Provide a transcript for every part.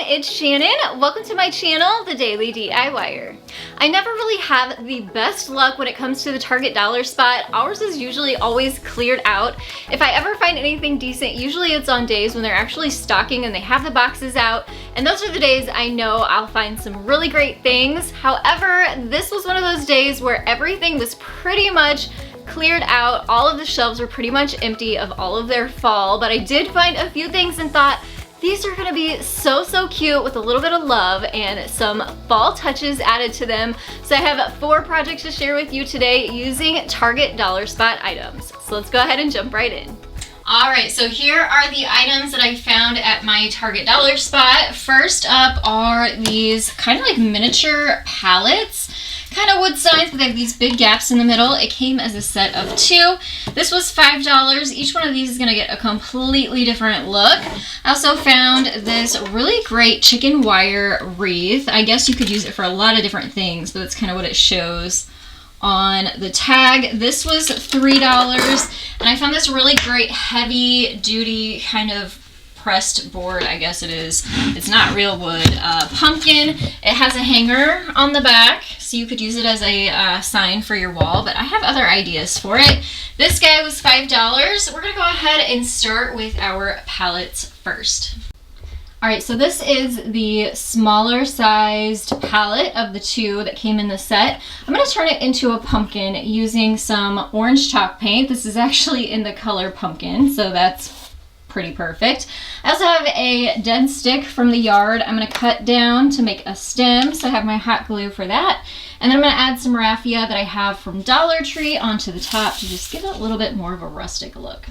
it's Shannon. Welcome to my channel, The Daily DIYer. I never really have the best luck when it comes to the Target dollar spot. Ours is usually always cleared out. If I ever find anything decent, usually it's on days when they're actually stocking and they have the boxes out, and those are the days I know I'll find some really great things. However, this was one of those days where everything was pretty much cleared out. All of the shelves were pretty much empty of all of their fall, but I did find a few things and thought, these are gonna be so cute with a little bit of love and some fall touches added to them. So I have 4 projects to share with you today using Target dollar spot items. So let's go ahead and jump right in. All right, so here are the items that I found at my Target dollar spot. First up are these kind of like miniature pallets. Kind of wood signs, but they have these big gaps in the middle. It came as a set of 2. This was $5. Each one of these is gonna get a completely different look. I also found this really great chicken wire wreath. I guess you could use it for a lot of different things, but that's kind of what it shows on the tag. This was $3, and I found this really great heavy duty kind of pressed board, I guess it is. It's not real wood. Pumpkin. It has a hanger on the back, so you could use it as a sign for your wall, but I have other ideas for it. This guy was $5. We're gonna go ahead and start with our pallets first. All right, so this is the smaller sized palette of the 2 that came in the set. I'm gonna turn it into a pumpkin using some orange chalk paint. This is actually in the color pumpkin, so that's pretty perfect. I also have a dead stick from the yard. I'm gonna cut down to make a stem, so I have my hot glue for that. And then I'm gonna add some raffia that I have from Dollar Tree onto the top to just give it a little bit more of a rustic look.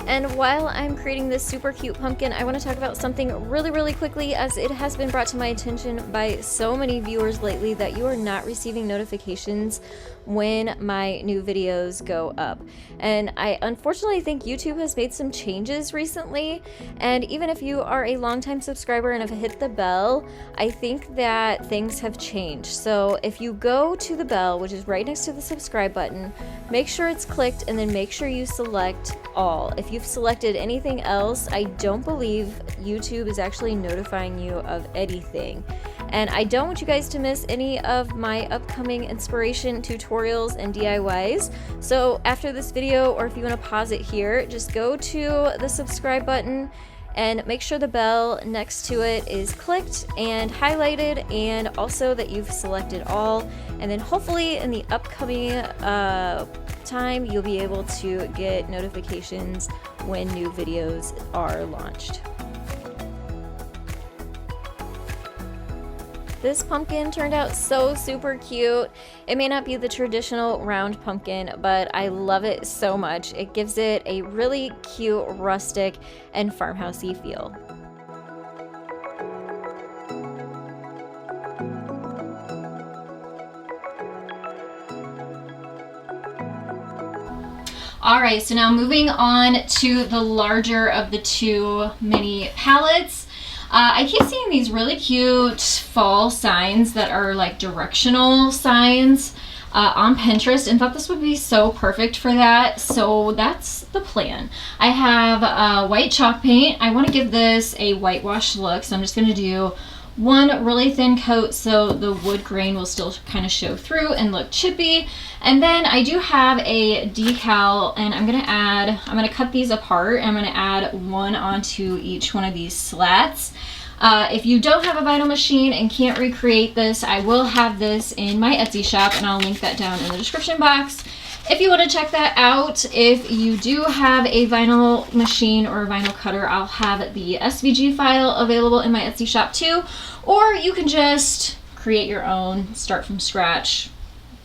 And while I'm creating this super cute pumpkin, I want to talk about something really quickly, as it has been brought to my attention by so many viewers lately that you are not receiving notifications when my new videos go up. And I unfortunately think YouTube has made some changes recently, and even if you are a longtime subscriber and have hit the bell, I think that things have changed. So if you go to the bell, which is right next to the subscribe button, make sure it's clicked and then make sure you select all. If you've selected anything else, I don't believe YouTube is actually notifying you of anything. And I don't want you guys to miss any of my upcoming inspiration tutorials and DIYs. So after this video, or if you want to pause it here, just go to the subscribe button and make sure the bell next to it is clicked and highlighted, and also that you've selected all. And then hopefully in the upcoming time, you'll be able to get notifications when new videos are launched. This pumpkin turned out so super cute. It may not be the traditional round pumpkin, but I love it so much. It gives it a really cute, rustic, and farmhousey feel. All right, so now moving on to the larger of the 2 mini palettes. I keep seeing these really cute fall signs that are like directional signs on Pinterest, and thought this would be so perfect for that. So that's the plan. I have white chalk paint. I want to give this a whitewash look, so I'm just going to do one really thin coat so the wood grain will still kind of show through and look chippy. And then I do have a decal, and I'm gonna cut these apart, and I'm gonna add one onto each one of these slats. If you don't have a vinyl machine and can't recreate this, I will have this in my Etsy shop, and I'll link that down in the description box if you want to check that out. If you do have a vinyl machine or a vinyl cutter, I'll have the SVG file available in my Etsy shop too. Or you can just create your own, start from scratch,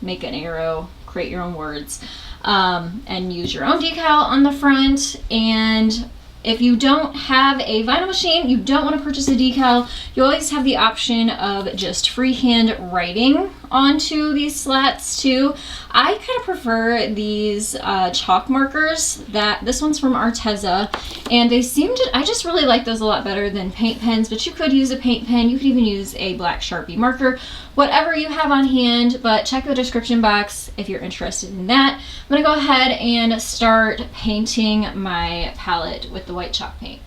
make an arrow, create your own words, and use your own decal on the front. And if you don't have a vinyl machine, you don't want to purchase a decal, you always have the option of just freehand writing onto these slats too. I kind of prefer these chalk markers. This one's from Arteza, and they seem to, I just really like those a lot better than paint pens, but you could use a paint pen, you could even use a black Sharpie marker, whatever you have on hand, but check the description box if you're interested in that. I'm gonna go ahead and start painting my palette with the white chalk paint.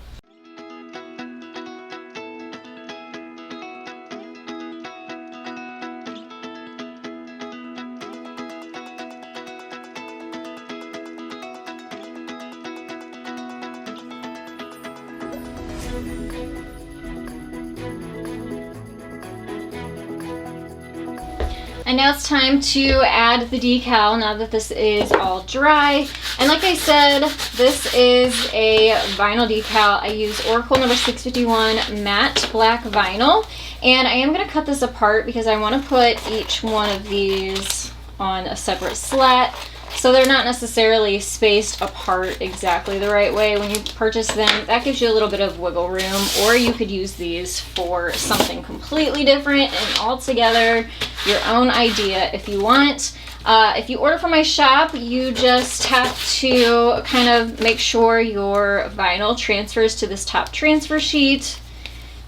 And now it's time to add the decal now that this is all dry. And like I said, this is a vinyl decal. I use Oracle number 651 matte black vinyl. And I am going to cut this apart because I want to put each one of these on a separate slat, so they're not necessarily spaced apart exactly the right way when you purchase them. That gives you a little bit of wiggle room, or you could use these for something completely different and altogether your own idea if you want. If you order from my shop, you just have to kind of make sure your vinyl transfers to this top transfer sheet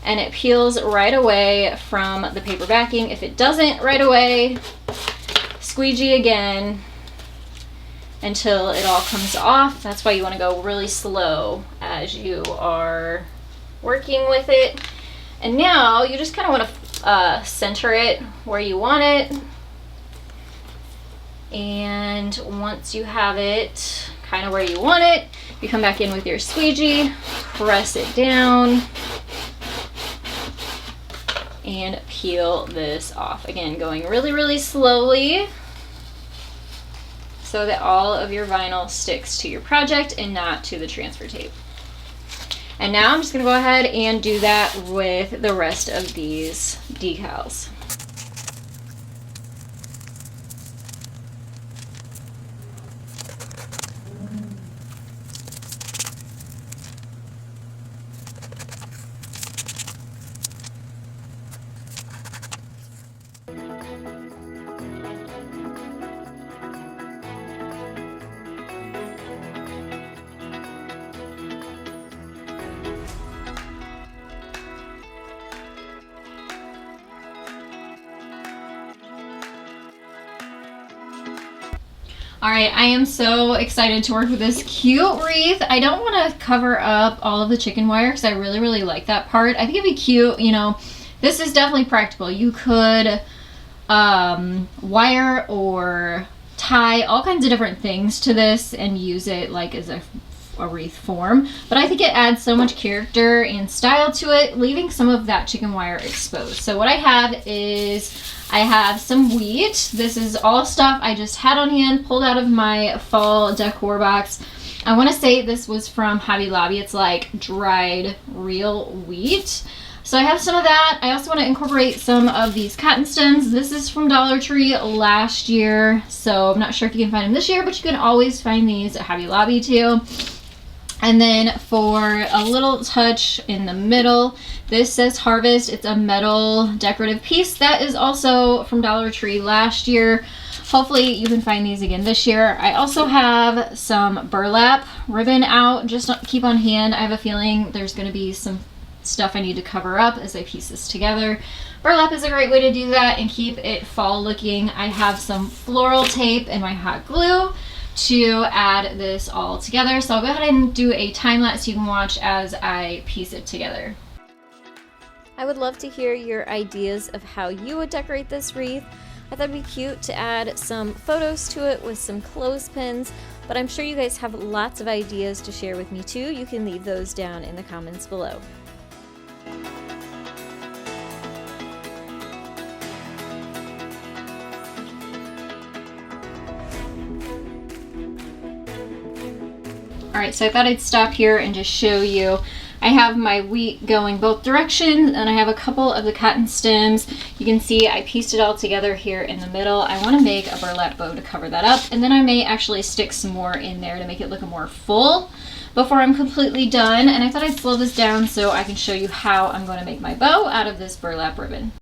and it peels right away from the paper backing. If it doesn't right away, squeegee again until it all comes off. That's why you want to go really slow as you are working with it. And now you just kind of want to center it where you want it. And once you have it kind of where you want it, you come back in with your squeegee, press it down, and peel this off. Again, going really, really slowly, so that all of your vinyl sticks to your project and not to the transfer tape. And now I'm just gonna go ahead and do that with the rest of these decals. All right, I am so excited to work with this cute wreath. I don't want to cover up all of the chicken wire because I really, really like that part. I think it'd be cute, you know. This is definitely practical. You could wire or tie all kinds of different things to this and use it like as a wreath form. But I think it adds so much character and style to it, leaving some of that chicken wire exposed. So what I have is I have some wheat. This is all stuff I just had on hand, pulled out of my fall decor box. I want to say this was from Hobby Lobby. It's like dried real wheat. So I have some of that. I also want to incorporate some of these cotton stems. This is from Dollar Tree last year, so I'm not sure if you can find them this year, but you can always find these at Hobby Lobby too. And then for a little touch in the middle, this says Harvest. It's a metal decorative piece that is also from Dollar Tree last year. Hopefully you can find these again this year. I also have some burlap ribbon out, just keep on hand. I have a feeling there's going to be some stuff I need to cover up as I piece this together. Burlap is a great way to do that and keep it fall looking. I have some floral tape and my hot glue to add this all together. So I'll go ahead and do a time lapse so you can watch as I piece it together. I would love to hear your ideas of how you would decorate this wreath. I thought it'd be cute to add some photos to it with some clothespins, but I'm sure you guys have lots of ideas to share with me too. You can leave those down in the comments below. All right, so I thought I'd stop here and just show you. I have my wheat going both directions, and I have a couple of the cotton stems. You can see I pieced it all together here in the middle. I want to make a burlap bow to cover that up, and then I may actually stick some more in there to make it look more full before I'm completely done. And I thought I'd slow this down so I can show you how I'm going to make my bow out of this burlap ribbon.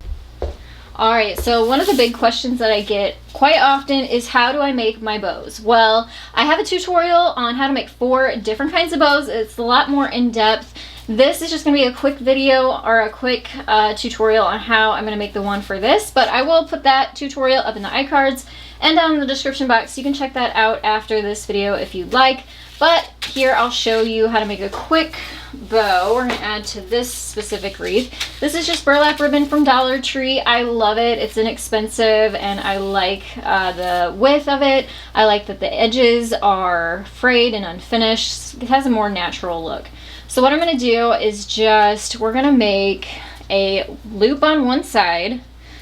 Alright, so one of the big questions that I get quite often is how do I make my bows? Well, I have a tutorial on how to make 4 different kinds of bows. It's a lot more in-depth. This is just going to be a quick video or a quick tutorial on how I'm going to make the one for this, but I will put that tutorial up in the iCards and down in the description box. You can check that out after this video if you'd like. But here I'll show you how to make a quick bow. We're going to add to this specific wreath. This is just burlap ribbon from Dollar Tree. I love it. It's inexpensive and I like the width of it. I like that the edges are frayed and unfinished. It has a more natural look. So what I'm gonna do is we're gonna make a loop on one side.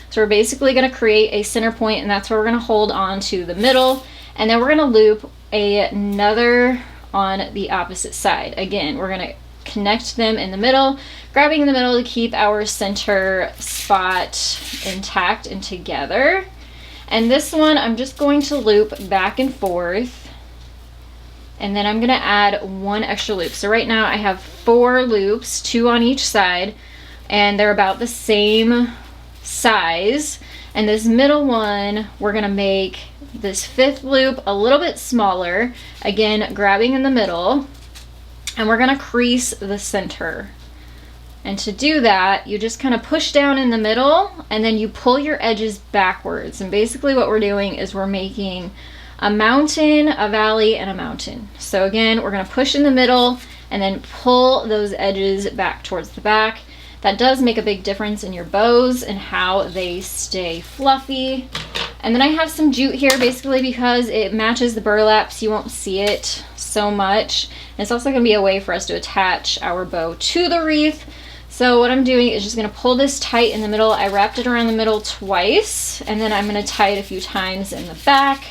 So we're basically gonna create a center point, and that's where we're gonna hold on to the middle. And then we're gonna loop another on the opposite side. Again, we're gonna connect them in the middle, grabbing in the middle to keep our center spot intact and together. And this one, I'm just going to loop back and forth. And then I'm gonna add one extra loop. So right now I have 4 loops, 2 on each side, and they're about the same size. And this middle one, we're gonna make this 5th loop a little bit smaller, again, grabbing in the middle, and we're gonna crease the center. And to do that, you just kind of push down in the middle, and then you pull your edges backwards. And basically what we're doing is we're making a mountain, a valley, and a mountain. So again, we're gonna push in the middle and then pull those edges back towards the back. That does make a big difference in your bows and how they stay fluffy. And then I have some jute here basically because it matches the burlap, so you won't see it so much. And it's also gonna be a way for us to attach our bow to the wreath. So what I'm doing is just gonna pull this tight in the middle. I wrapped it around the middle twice, and then I'm gonna tie it a few times in the back.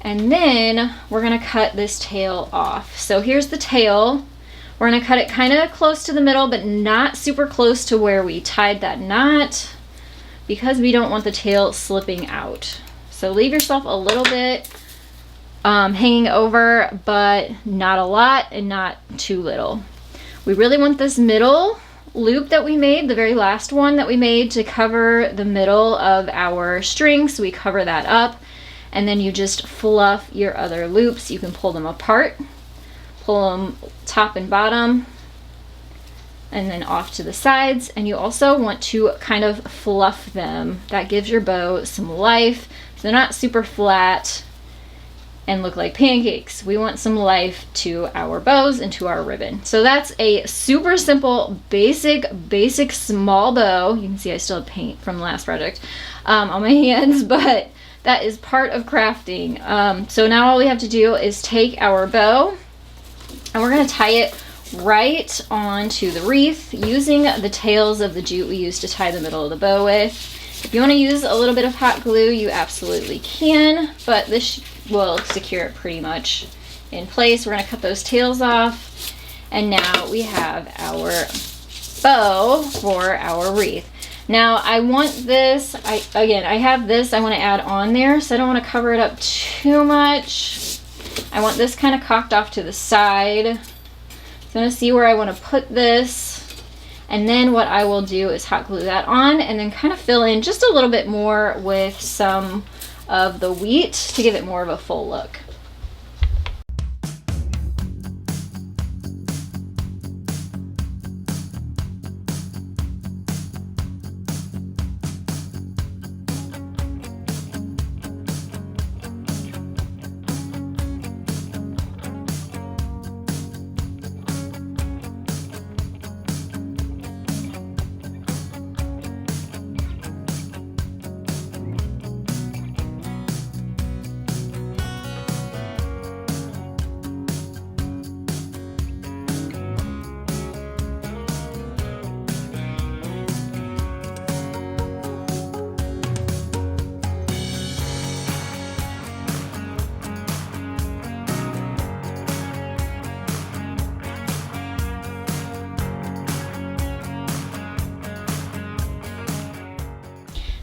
And then we're gonna cut this tail off. So here's the tail. We're gonna cut it kind of close to the middle, but not super close to where we tied that knot, because we don't want the tail slipping out. So leave yourself a little bit hanging over, but not a lot and not too little. We really want this middle loop that we made, the very last one that we made, to cover the middle of our string, so we cover that up. And then you just fluff your other loops. You can pull them apart, pull them top and bottom, and then off to the sides. And you also want to kind of fluff them. That gives your bow some life. So they're not super flat and look like pancakes. We want some life to our bows and to our ribbon. So that's a super simple, basic small bow. You can see I still have paint from the last project on my hands, but that is part of crafting. So now all we have to do is take our bow and we're gonna tie it right onto the wreath using the tails of the jute we used to tie the middle of the bow with. If you wanna use a little bit of hot glue, you absolutely can, but this will secure it pretty much in place. We're gonna cut those tails off, and now we have our bow for our wreath. Now I want this, I have this I want to add on there, so I don't want to cover it up too much. I want this kind of cocked off to the side. So I'm going to see where I want to put this, and then what I will do is hot glue that on and then kind of fill in just a little bit more with some of the wheat to give it more of a full look.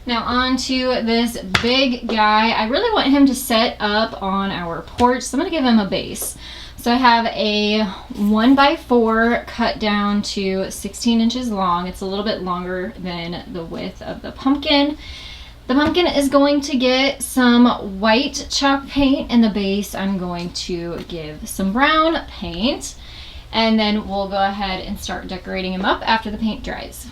Now on to this big guy. I really want him to set up on our porch, so I'm gonna give him a base. So I have a 1x4 cut down to 16 inches long. It's a little bit longer than the width of the pumpkin. The pumpkin is going to get some white chalk paint, and the base I'm going to give some brown paint. And then we'll go ahead and start decorating him up after the paint dries.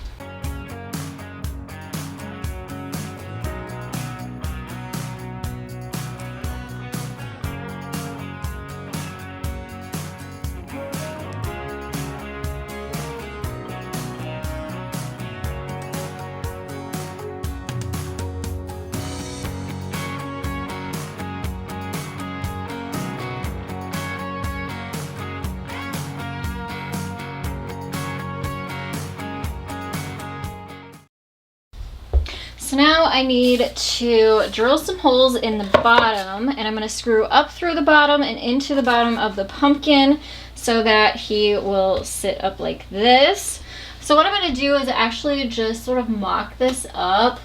So now I need to drill some holes in the bottom, and I'm going to screw up through the bottom and into the bottom of the pumpkin so that he will sit up like this. So what I'm going to do is actually just sort of mock this up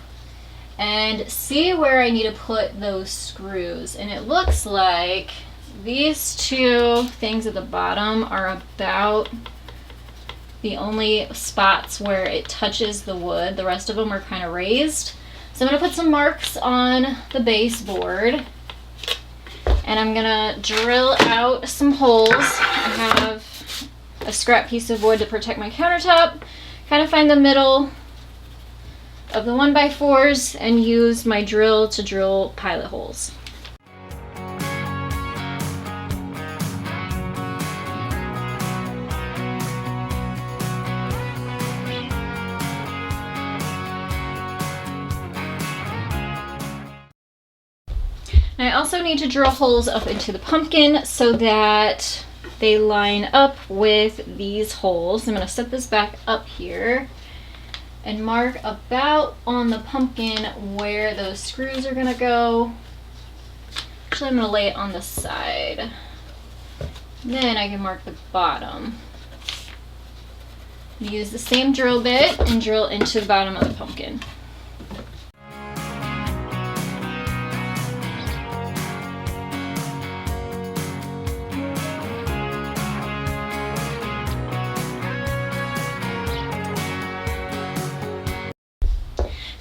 and see where I need to put those screws. And it looks like these two things at the bottom are about the only spots where it touches the wood. The rest of them are kind of raised. So I'm going to put some marks on the baseboard, and I'm going to drill out some holes. I have a scrap piece of wood to protect my countertop. Kind of find the middle of the 1x4s and use my drill to drill pilot holes. I also need to drill holes up into the pumpkin so that they line up with these holes. I'm going to set this back up here and mark about on the pumpkin where those screws are going to go. Actually, I'm going to lay it on the side. Then I can mark the bottom. Use the same drill bit and drill into the bottom of the pumpkin.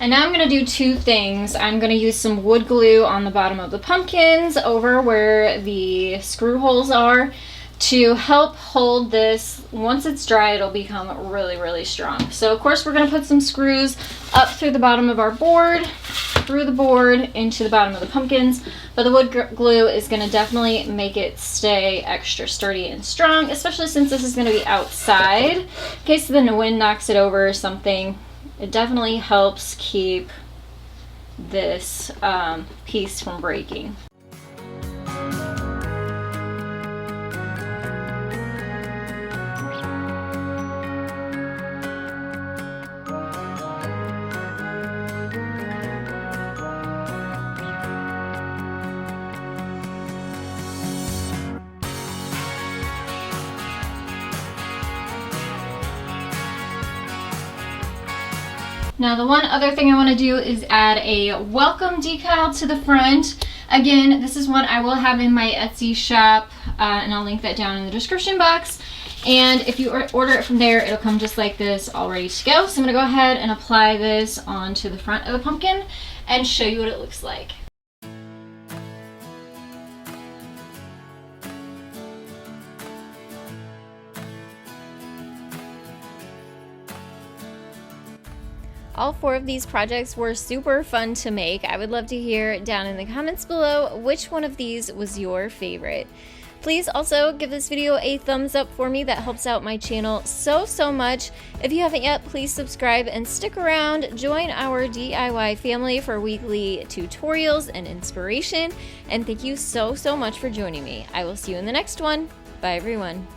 And now I'm going to do two things. I'm going to use some wood glue on the bottom of the pumpkins over where the screw holes are to help hold this. Once it's dry, it'll become really, really strong. So of course we're going to put some screws up through the bottom of our board, through the board, into the bottom of the pumpkins. But the wood glue is going to definitely make it stay extra sturdy and strong, especially since this is going to be outside. In case the wind knocks it over or something, it definitely helps keep this piece from breaking. Now the one other thing I want to do is add a welcome decal to the front. Again, this is one I will have in my Etsy shop, and I'll link that down in the description box. And if you order it from there, it'll come just like this, all ready to go. So I'm going to go ahead and apply this onto the front of the pumpkin and show you what it looks like. All 4 of these projects were super fun to make. I would love to hear down in the comments below which one of these was your favorite. Please also give this video a thumbs up for me. That helps out my channel so much. If you haven't yet, please subscribe and stick around. Join our DIY family for weekly tutorials and inspiration. And thank you so much for joining me. I will see you in the next one. Bye everyone.